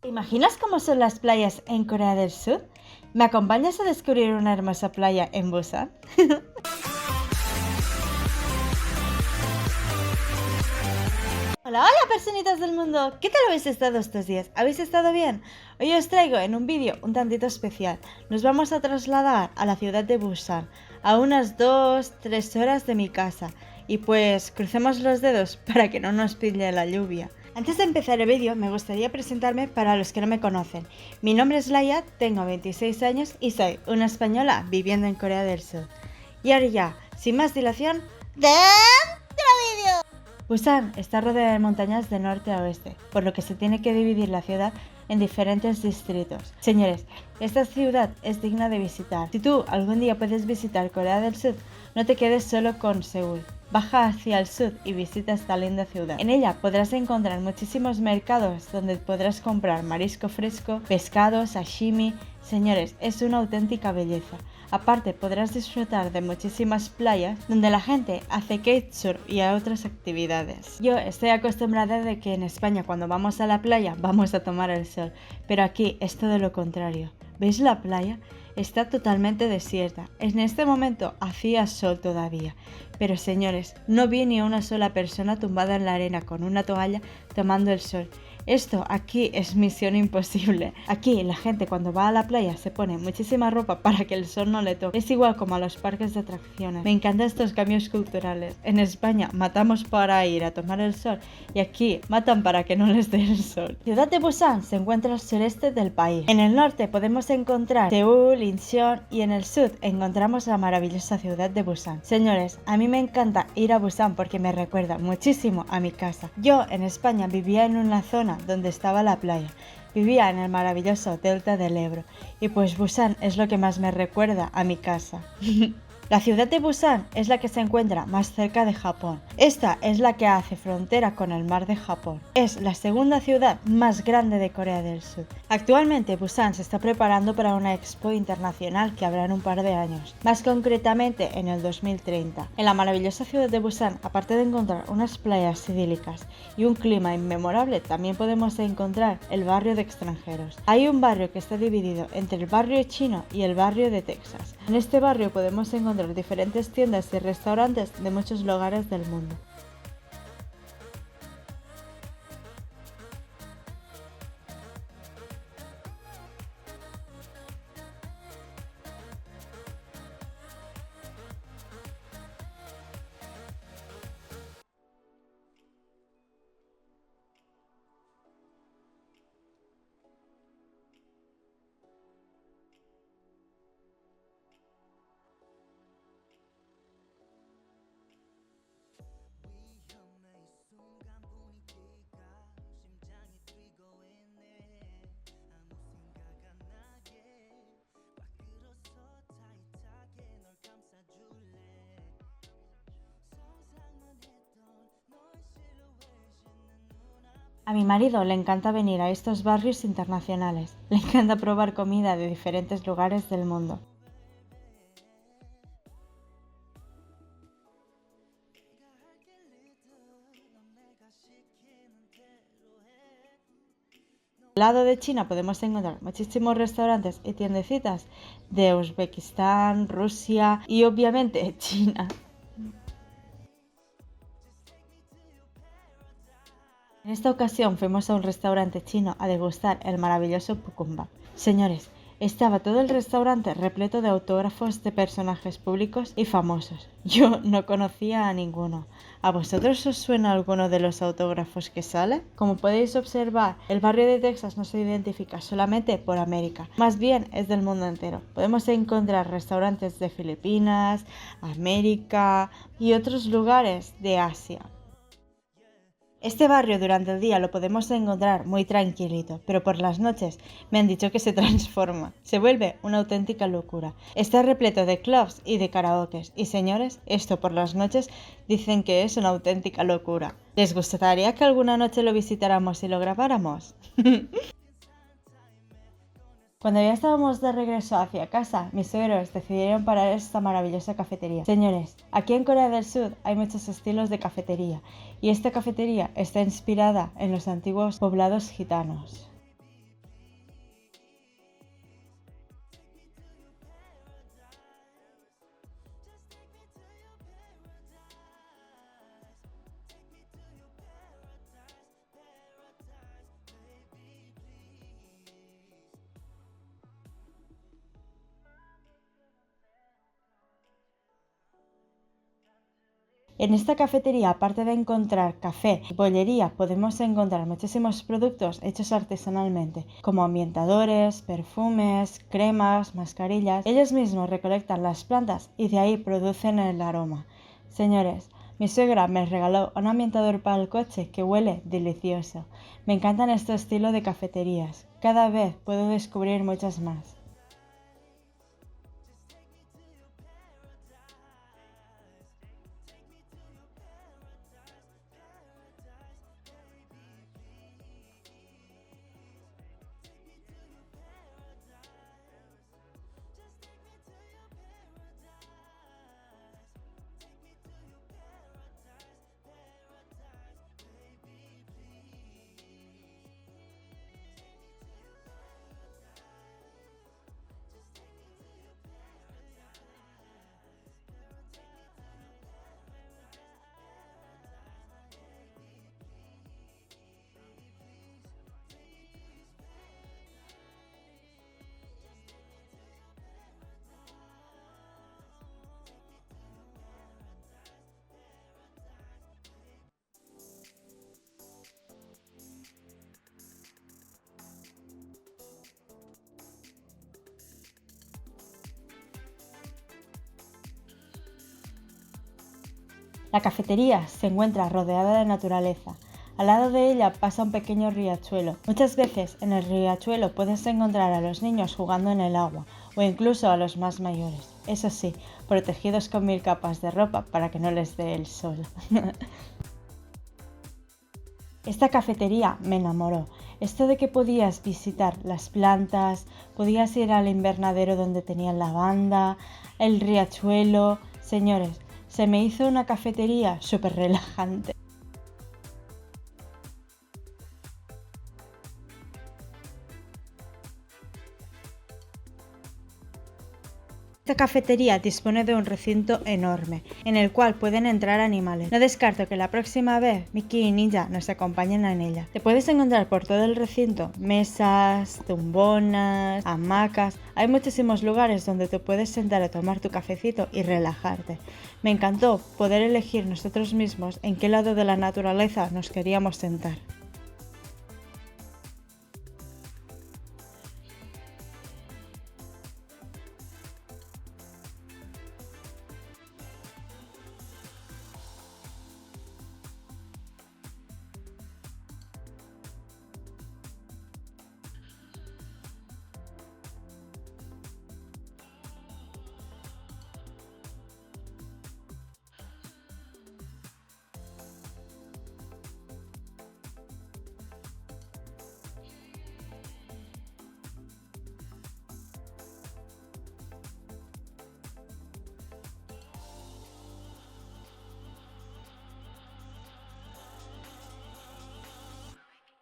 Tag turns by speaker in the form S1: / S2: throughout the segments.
S1: ¿Te imaginas cómo son las playas en Corea del Sur? ¿Me acompañas a descubrir una hermosa playa en Busan? Hola, hola personitas del mundo, ¿qué tal habéis estado estos días? ¿Habéis estado bien? Hoy os traigo en un vídeo un tantito especial. Nos vamos a trasladar a la ciudad de Busan, a unas 2-3 horas de mi casa. Y pues crucemos los dedos para que no nos pille la lluvia. Antes de empezar el vídeo me gustaría presentarme para los que no me conocen. Mi nombre es Laia, tengo 26 años y soy una española viviendo en Corea del Sur. Y ahora ya, sin más dilación, ¡dentro vídeo! Busan está rodeada de montañas de norte a oeste, por lo que se tiene que dividir la ciudad en diferentes distritos. Señores, esta ciudad es digna de visitar. Si tú algún día puedes visitar Corea del Sur, no te quedes solo con Seúl. Baja hacia el sur y visita esta linda ciudad. En ella podrás encontrar muchísimos mercados donde podrás comprar marisco fresco, pescado, sashimi. Señores, es una auténtica belleza. Aparte podrás disfrutar de muchísimas playas donde la gente hace kitesurf y a otras actividades. Yo estoy acostumbrada de que en España cuando vamos a la playa vamos a tomar el sol, pero aquí es todo lo contrario. ¿Veis la playa? Está totalmente desierta. En este momento hacía sol todavía. Pero señores, no vi ni una sola persona tumbada en la arena con una toalla tomando el sol. Esto aquí es misión imposible. Aquí la gente cuando va a la playa se pone muchísima ropa para que el sol no le toque. Es igual como a los parques de atracciones. Me encantan estos cambios culturales. En España matamos para ir a tomar el sol y aquí matan para que no les dé el sol. La ciudad de Busan se encuentra al sureste del país. En el norte podemos encontrar Seúl, Incheon y en el sur encontramos la maravillosa ciudad de Busan. Señores, a mí me encanta ir a Busan porque me recuerda muchísimo a mi casa. Yo en España vivía en una zona donde estaba la playa. Vivía en el maravilloso delta del Ebro y pues Busan es lo que más me recuerda a mi casa. La ciudad de Busan es la que se encuentra más cerca de Japón. Esta es la que hace frontera con el mar de Japón. Es la segunda ciudad más grande de Corea del Sur. Actualmente Busan se está preparando para una expo internacional que habrá en un par de años, más concretamente en el 2030. En la maravillosa ciudad de Busan, aparte de encontrar unas playas idílicas y un clima inmemorable, también podemos encontrar el barrio de extranjeros. Hay un barrio que está dividido entre el barrio chino y el barrio de Texas. En este barrio podemos encontrar diferentes tiendas y restaurantes de muchos lugares del mundo. A mi marido le encanta venir a estos barrios internacionales. Le encanta probar comida de diferentes lugares del mundo. Al lado de China podemos encontrar muchísimos restaurantes y tiendecitas de Uzbekistán, Rusia y obviamente China. En esta ocasión fuimos a un restaurante chino a degustar el maravilloso pukumbap. Señores, estaba todo el restaurante repleto de autógrafos de personajes públicos y famosos. Yo no conocía a ninguno. ¿A vosotros os suena alguno de los autógrafos que sale? Como podéis observar, el barrio de Texas no se identifica solamente por América, más bien es del mundo entero. Podemos encontrar restaurantes de Filipinas, América y otros lugares de Asia. Este barrio durante el día lo podemos encontrar muy tranquilito, pero por las noches me han dicho que se transforma, se vuelve una auténtica locura. Está repleto de clubs y de karaokes y señores, esto por las noches dicen que es una auténtica locura. ¿Les gustaría que alguna noche lo visitáramos y lo grabáramos? Cuando ya estábamos de regreso hacia casa, mis suegros decidieron parar esta maravillosa cafetería. Señores, aquí en Corea del Sur hay muchos estilos de cafetería y esta cafetería está inspirada en los antiguos poblados gitanos. En esta cafetería, aparte de encontrar café y bollería, podemos encontrar muchísimos productos hechos artesanalmente, como ambientadores, perfumes, cremas, mascarillas. Ellos mismos recolectan las plantas y de ahí producen el aroma. Señores, mi suegra me regaló un ambientador para el coche que huele delicioso. Me encantan este estilo de cafeterías. Cada vez puedo descubrir muchas más. La cafetería se encuentra rodeada de naturaleza. Al lado de ella pasa un pequeño riachuelo. Muchas veces en el riachuelo puedes encontrar a los niños jugando en el agua o incluso a los más mayores. Eso sí, protegidos con 1000 capas de ropa para que no les dé el sol. Esta cafetería me enamoró. Esto de que podías visitar las plantas, podías ir al invernadero donde tenían lavanda, el riachuelo. Señores, se me hizo una cafetería súper relajante. Esta cafetería dispone de un recinto enorme, en el cual pueden entrar animales. No descarto que la próxima vez Mickey y Ninja nos acompañen en ella. Te puedes encontrar por todo el recinto mesas, tumbonas, hamacas. Hay muchísimos lugares donde te puedes sentar a tomar tu cafecito y relajarte. Me encantó poder elegir nosotros mismos en qué lado de la naturaleza nos queríamos sentar.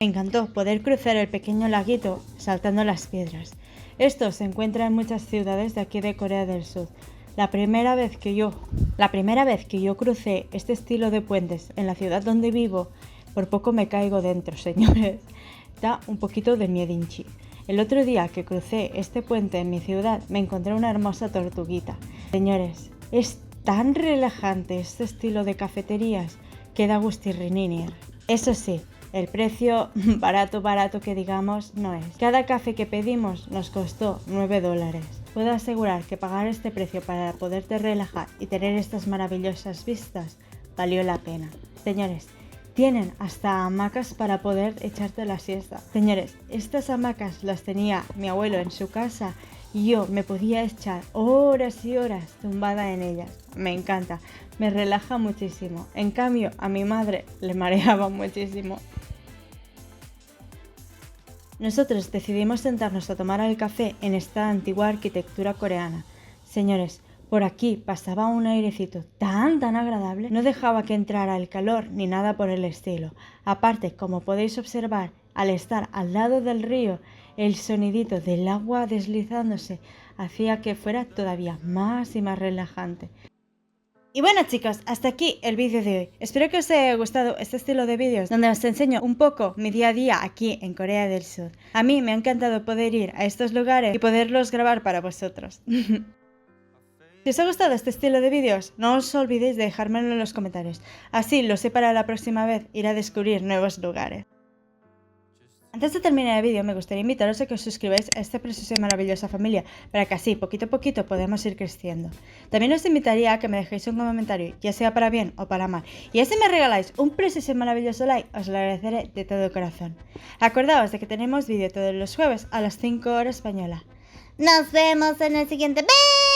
S1: Me encantó poder cruzar el pequeño laguito saltando las piedras. Esto se encuentra en muchas ciudades de aquí de Corea del Sur. La primera vez que yo crucé este estilo de puentes en la ciudad donde vivo, por poco me caigo dentro, señores. Da un poquito de miedinchi. El otro día que crucé este puente en mi ciudad me encontré una hermosa tortuguita. Señores, es tan relajante este estilo de cafeterías que da gustirrinini. Eso sí, el precio barato que digamos no es. Cada café que pedimos nos costó $9. Puedo asegurar que pagar este precio para poderte relajar y tener estas maravillosas vistas valió la pena. Señores, tienen hasta hamacas para poder echarte la siesta. Señores, estas hamacas las tenía mi abuelo en su casa y yo me podía echar horas y horas tumbada en ellas. Me encanta, me relaja muchísimo. En cambio, a mi madre le mareaba muchísimo. Nosotros decidimos sentarnos a tomar el café en esta antigua arquitectura coreana. Señores, por aquí pasaba un airecito tan agradable, no dejaba que entrara el calor ni nada por el estilo. Aparte, como podéis observar, al estar al lado del río, el sonidito del agua deslizándose hacía que fuera todavía más y más relajante. Y bueno chicos, hasta aquí el vídeo de hoy. Espero que os haya gustado este estilo de vídeos donde os enseño un poco mi día a día aquí en Corea del Sur. A mí me ha encantado poder ir a estos lugares y poderlos grabar para vosotros. Si os ha gustado este estilo de vídeos, no os olvidéis de dejármelo en los comentarios. Así lo sé para la próxima vez ir a descubrir nuevos lugares. Antes de terminar el vídeo, me gustaría invitaros a que os suscribáis a esta preciosa y maravillosa familia, para que así, poquito a poquito, podamos ir creciendo. También os invitaría a que me dejéis un comentario, ya sea para bien o para mal, y si me regaláis un precioso y maravilloso like, os lo agradeceré de todo corazón. Acordaos de que tenemos vídeo todos los jueves a las 5 horas española. ¡Nos vemos en el siguiente vídeo!